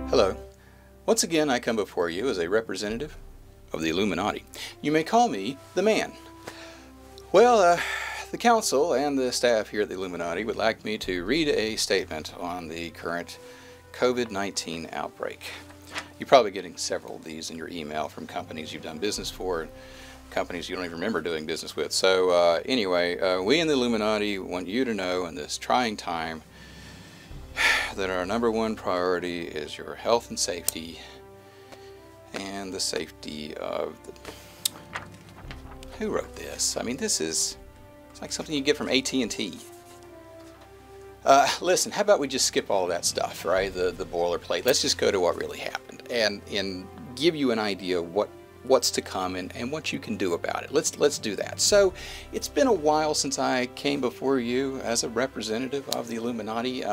Hello. Once again, I come before you as a representative of the Illuminati. You may call me the Man. Well, the council and the staff here at the Illuminati would like me to read a statement on the current COVID-19 outbreak. You're probably getting several of these in your email from companies you've done business for, and companies you don't even remember doing business with. So anyway, we in the Illuminati want you to know in this trying time that our #1 priority is your health and safety, and the safety of the... Who wrote this? I mean, it's like something you get from AT&T. Listen, how about we just skip all of that stuff, right? The boilerplate. Let's just go to what really happened and give you an idea of what's to come and what you can do about it. Let's do that. So it's been a while since I came before you as a representative of the Illuminati.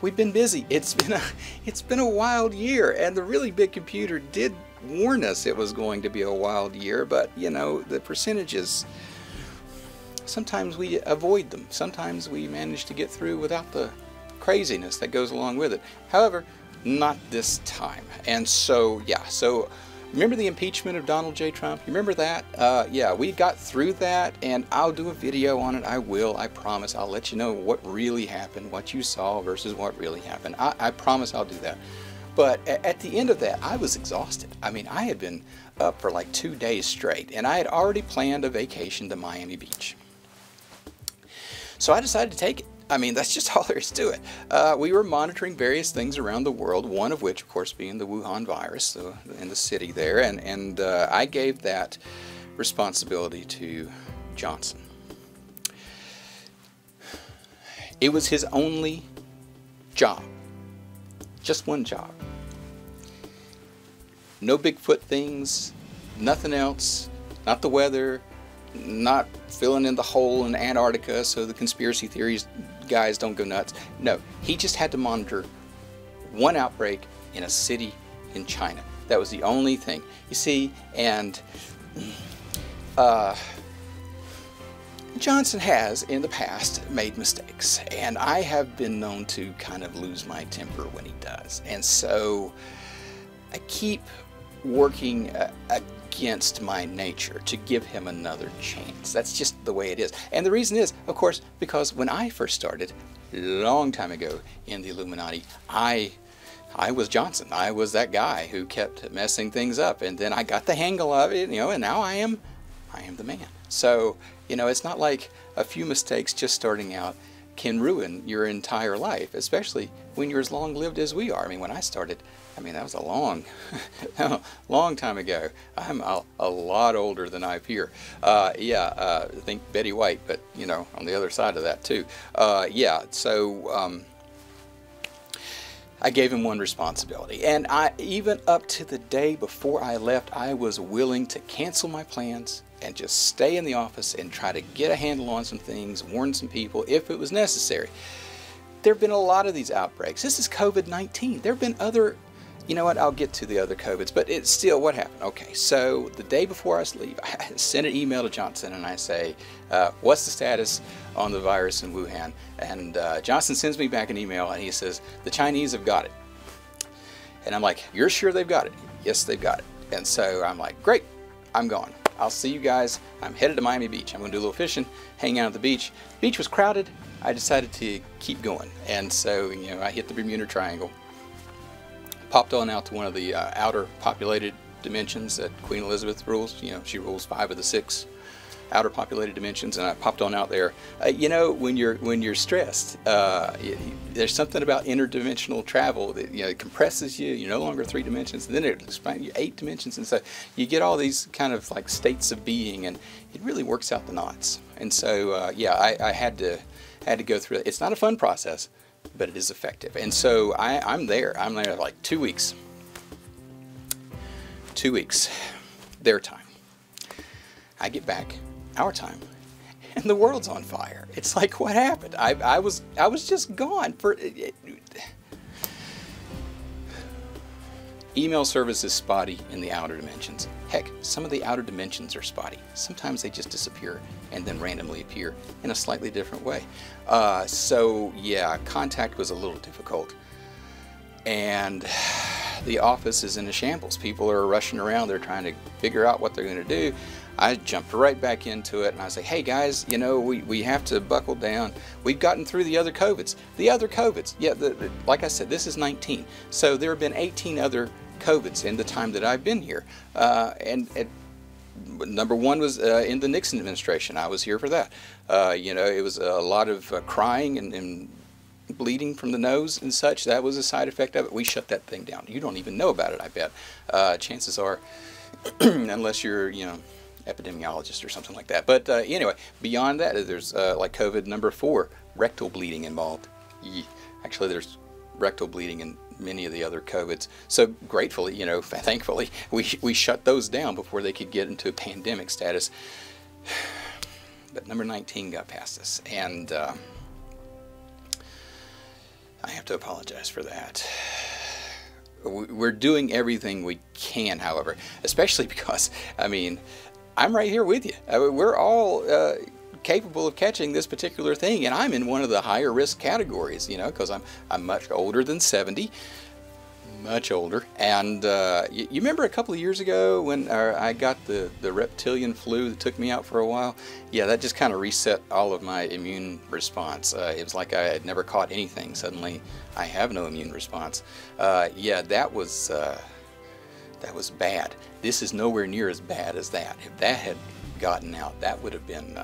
We've been busy. It's been a wild year, and the really big computer did warn us it was going to be a wild year, but you know, the percentages, sometimes we avoid them. Sometimes we manage to get through without the craziness that goes along with it. However, not this time. And so, yeah, so remember the impeachment of Donald J. Trump? You remember that? Yeah, we got through that, and I'll do a video on it. I will, I promise. I'll let you know what really happened, what you saw versus what really happened. I promise I'll do that. But at the end of that, I was exhausted. I mean, I had been up for like 2 days straight, and I had already planned a vacation to Miami Beach. So I decided to take it. I mean, that's just all there is to it. We were monitoring various things around the world, one of which, of course, being the Wuhan virus in the city there, and I gave that responsibility to Johnson. It was his only job, just one job. No Bigfoot things, nothing else, not the weather, not filling in the hole in Antarctica so the conspiracy theories guys don't go nuts. No, he just had to monitor one outbreak in a city in China. That was the only thing. You see, and Johnson has in the past made mistakes, and I have been known to kind of lose my temper when he does. And so I keep working against my nature to give him another chance. That's just the way it is. And the reason is, of course, because when I first started, a long time ago in the Illuminati, I was Johnson. I was that guy who kept messing things up, and then I got the handle of it, you know, and now I am the man. So, you know, it's not like a few mistakes just starting out can ruin your entire life, especially when you're as long-lived as we are. I mean, when I started, I mean, that was a long time ago. I'm a lot older than I appear. I think Betty White, but, you know, on the other side of that, too. Yeah, so I gave him one responsibility. And even up to the day before I left, I was willing to cancel my plans and just stay in the office and try to get a handle on some things, warn some people if it was necessary. There have been a lot of these outbreaks. This is COVID-19. There have been other, you know what, I'll get to the other COVIDs, but it's still what happened. Okay, so the day before I leave, I sent an email to Johnson and I say, what's the status on the virus in Wuhan? And Johnson sends me back an email and he says, the Chinese have got it. And I'm like, you're sure they've got it? Yes, they've got it. And so I'm like, great, I'm gone. I'll see you guys. I'm headed to Miami Beach. I'm going to do a little fishing, hang out at the beach. Beach was crowded. I decided to keep going. And so, you know, I hit the Bermuda Triangle, popped on out to one of the outer populated dimensions that Queen Elizabeth rules. You know, she rules 5 of the 6 outer populated dimensions, and I popped on out there. You know, when you're stressed, there's something about interdimensional travel that, you know, it compresses you. You're no longer 3 dimensions, and then it expands you 8 dimensions, and so you get all these kind of like states of being, and it really works out the knots. And so yeah, I had to go through it. It's not a fun process, but it is effective. And so I'm there like 2 weeks. 2 weeks, their time. I get back, our time, and the world's on fire. It's like, what happened? I was just gone for. Email service is spotty in the outer dimensions. Heck, some of the outer dimensions are spotty. Sometimes they just disappear and then randomly appear in a slightly different way. So yeah, contact was a little difficult. and the office is in a shambles. People are rushing around. They're trying to figure out what they're going to do. I jumped right back into it, and I say, hey guys, you know, we have to buckle down. We've gotten through the other COVIDs. The other COVIDs, yeah, like I said, this is 19. So there have been 18 other COVIDs in the time that I've been here. And number one was in the Nixon administration. I was here for that. You know, it was a lot of crying and bleeding from the nose and such. That was a side effect of it. We shut that thing down. You don't even know about it, I bet. Chances are, unless you're, you know, epidemiologist or something like that. But anyway, beyond that, there's like COVID number 4, rectal bleeding involved. Actually, there's rectal bleeding in many of the other COVIDs. So gratefully, you know, thankfully, we shut those down before they could get into a pandemic status. But number 19 got past us, and I have to apologize for that. We're doing everything we can, however, especially because, I mean, I'm right here with you. We're all capable of catching this particular thing, and I'm in one of the higher risk categories, you know, because I'm much older than 70, much older. And you remember a couple of years ago when I got the reptilian flu that took me out for a while? Yeah, that just kind of reset all of my immune response. It was like I had never caught anything. Suddenly, I have no immune response. Yeah, that was bad. This is nowhere near as bad as that. If that had gotten out, that would have been,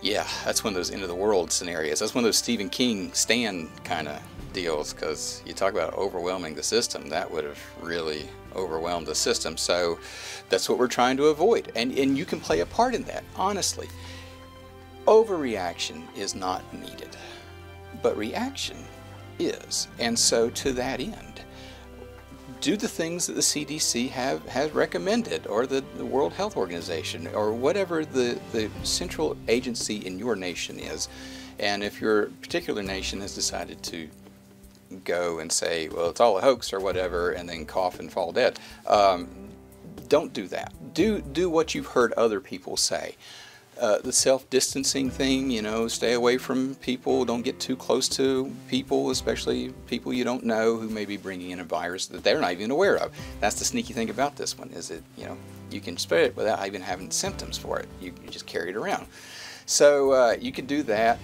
yeah, that's one of those end of the world scenarios. That's one of those Stephen King Stan kind of deals, because you talk about overwhelming the system. That would have really overwhelmed the system. So that's what we're trying to avoid. And you can play a part in that, honestly. Overreaction is not needed, but reaction is. And so to that end, do the things that the CDC has recommended, or the World Health Organization, or whatever the central agency in your nation is. And if your particular nation has decided to go and say, well, it's all a hoax or whatever, and then cough and fall dead, don't do that. Do what you've heard other people say. The self-distancing thing, you know, stay away from people, don't get too close to people, especially people you don't know who may be bringing in a virus that they're not even aware of. That's the sneaky thing about this one, is that, you know, you can spread it without even having symptoms for it. You just carry it around. So you can do that.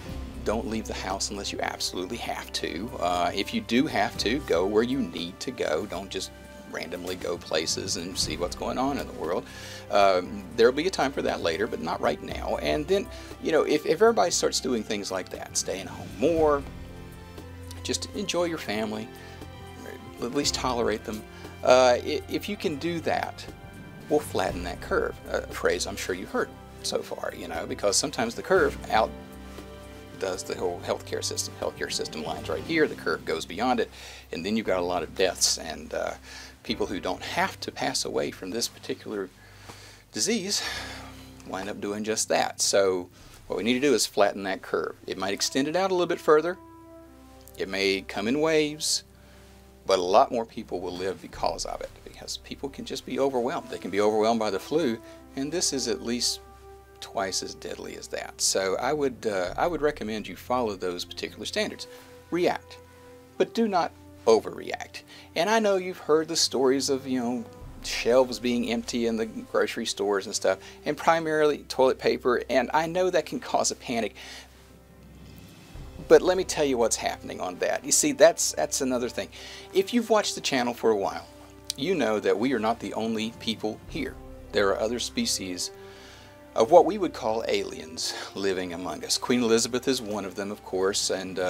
Don't leave the house unless you absolutely have to. If you do have to, go where you need to go. Don't just randomly go places and see what's going on in the world. There'll be a time for that later, but not right now. And then, you know, if everybody starts doing things like that, staying home more, just enjoy your family, at least tolerate them. If you can do that, we'll flatten that curve. A phrase I'm sure you've heard so far, you know, because sometimes the curve outdoes the whole healthcare system. Healthcare system lines right here, the curve goes beyond it, and then you've got a lot of deaths and people who don't have to pass away from this particular disease wind up doing just that. So what we need to do is flatten that curve. It might extend it out a little bit further. It may come in waves, but a lot more people will live because of it, because people can just be overwhelmed. They can be overwhelmed by the flu, and this is at least twice as deadly as that. So I would recommend you follow those particular standards. React, but do not overreact. And I know you've heard the stories of, you know, shelves being empty in the grocery stores and stuff, and primarily toilet paper, and I know that can cause a panic. But let me tell you what's happening on that. You see, that's another thing. If you've watched the channel for a while, you know that we are not the only people here. There are other species of what we would call aliens living among us. Queen Elizabeth is one of them, of course, and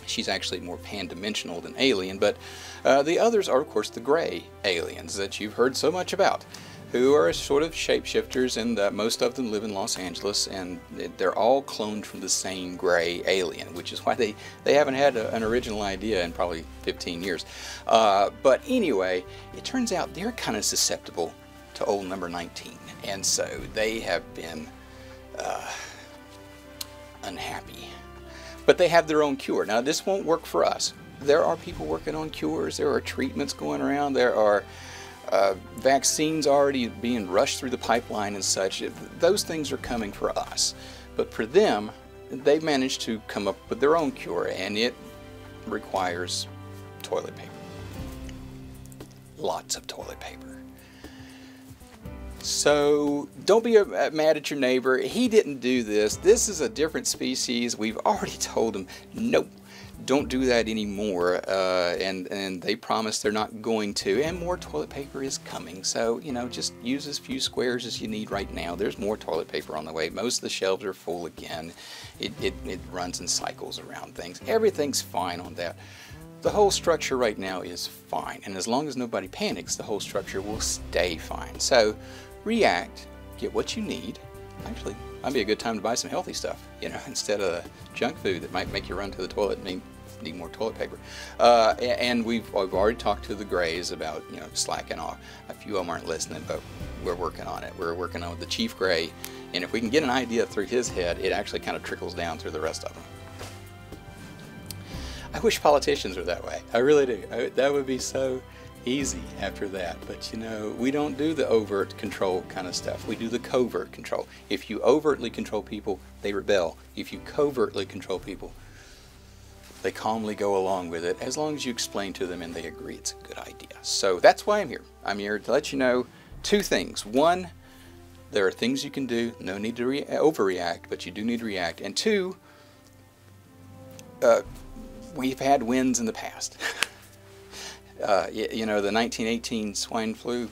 she's actually more pan-dimensional than alien, but the others are, of course, the gray aliens that you've heard so much about, who are sort of shapeshifters, and most of them live in Los Angeles, and they're all cloned from the same gray alien, which is why they haven't had an original idea in probably 15 years. But anyway, it turns out they're kind of susceptible to old number 19, and so they have been unhappy. But they have their own cure. Now, this won't work for us. There are people working on cures. There are treatments going around. There are vaccines already being rushed through the pipeline and such. Those things are coming for us. But for them, they've managed to come up with their own cure, and it requires toilet paper. Lots of toilet paper. So don't be mad at your neighbor. He didn't do this. This is a different species. We've already told him, nope, don't do that anymore. And they promise they're not going to. And more toilet paper is coming. So, you know, just use as few squares as you need right now. There's more toilet paper on the way. Most of the shelves are full again. It runs in cycles around things. Everything's fine on that. The whole structure right now is fine. And as long as nobody panics, the whole structure will stay fine. So react, get what you need. Actually, might be a good time to buy some healthy stuff, you know, instead of junk food that might make you run to the toilet and need more toilet paper. And we've already talked to the Grays about, you know, slacking off. A few of them aren't listening, but we're working on it. We're working on the Chief Gray, and if we can get an idea through his head, it actually kind of trickles down through the rest of them. I wish politicians were that way. I really do. That would be so easy after that. But you know, we don't do the overt control kind of stuff. We do the covert control. If you overtly control people, they rebel. If you covertly control people, they calmly go along with it, as long as you explain to them and they agree it's a good idea. So that's why I'm here. I'm here to let you know two things. One, there are things you can do. No need to overreact, but you do need to react. And two, we've had wins in the past. You know, the 1918 swine flu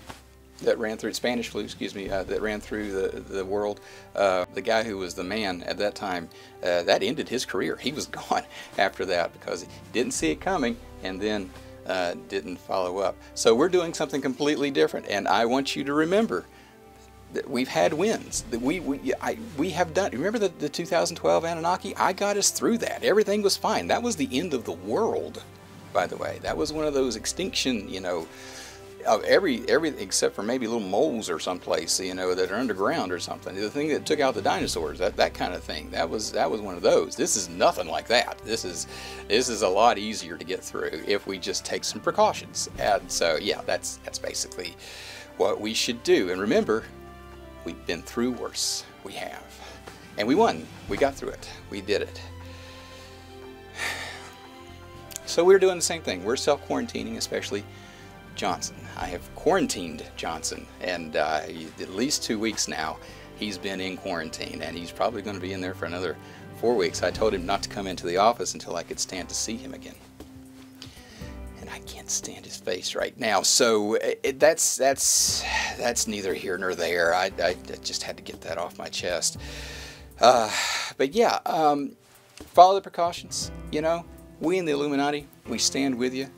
that ran through, Spanish flu, excuse me, that ran through the world. The guy who was the man at that time, that ended his career. He was gone after that because he didn't see it coming and then didn't follow up. So we're doing something completely different, and I want you to remember that we've had wins. That we have done. Remember the 2012 Anunnaki? I got us through that. Everything was fine. That was the end of the world, by the way. That was one of those extinction, you know, of everything except for maybe little moles or someplace, you know, that are underground or something. The thing that took out the dinosaurs, that kind of thing. That was one of those. This is nothing like that. This is a lot easier to get through if we just take some precautions. And so yeah, that's basically what we should do. And remember, we've been through worse. We have. And we won. We got through it. We did it. So we're doing the same thing. We're self-quarantining, especially Johnson. I have quarantined Johnson, and at least 2 weeks now he's been in quarantine, and he's probably going to be in there for another 4 weeks. I told him not to come into the office until I could stand to see him again. And I can't stand his face right now, so that's neither here nor there. I just had to get that off my chest. But yeah, follow the precautions. You know, we in the Illuminati, we stand with you.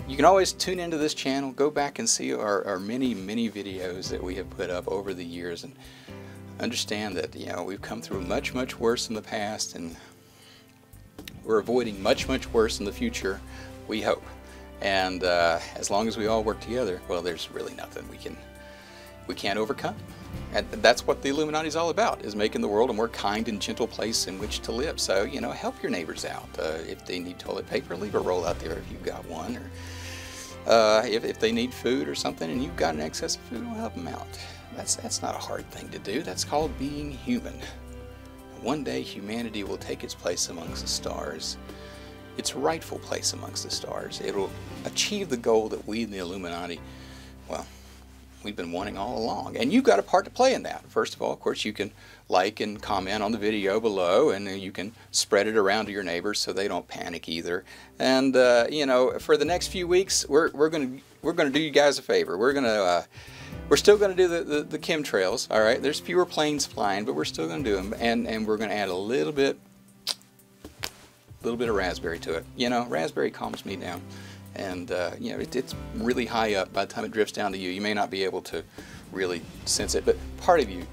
You can always tune into this channel, go back and see our many videos that we have put up over the years, and understand that, you know, we've come through much worse in the past, and we're avoiding much worse in the future, we hope. And as long as we all work together, well, there's really nothing we can't overcome. And that's what the Illuminati is all about, is making the world a more kind and gentle place in which to live. So, you know, help your neighbors out. If they need toilet paper, leave a roll out there if you've got one. Or if they need food or something and you've got an excess of food, we'll help them out. That's not a hard thing to do. That's called being human. One day humanity will take its place amongst the stars. Its rightful place amongst the stars. It'll achieve the goal that we in the Illuminati, well, we've been wanting all along. And you've got a part to play in that. First of all, of course, you can like and comment on the video below, and then you can spread it around to your neighbors so they don't panic either. And you know, for the next few weeks, we're gonna do you guys a favor. We're still gonna do the chemtrails. All right, there's fewer planes flying, but we're still gonna do them, and we're gonna add a little bit of raspberry to it. You know, raspberry calms me down. And you know, it's really high up. By the time it drifts down to you, you may not be able to really sense it, but part of you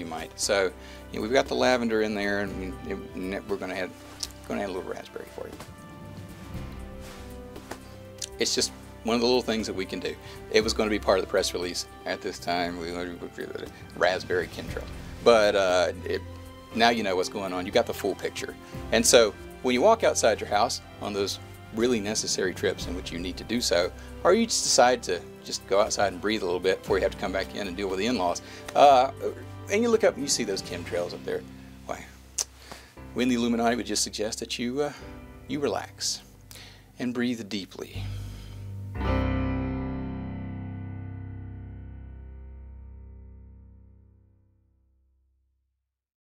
might. So, you know, we've got the lavender in there, and we're going to add a little raspberry for you. It's just one of the little things that we can do. It was going to be part of the press release at this time. We wanted to do the raspberry chemtrail, but now you know what's going on. You got the full picture. And so when you walk outside your house on those really necessary trips in which you need to do so, or you just decide to just go outside and breathe a little bit before you have to come back in and deal with the in-laws, and you look up and you see those chemtrails up there, why, we in the Illuminati would just suggest that you you relax and breathe deeply.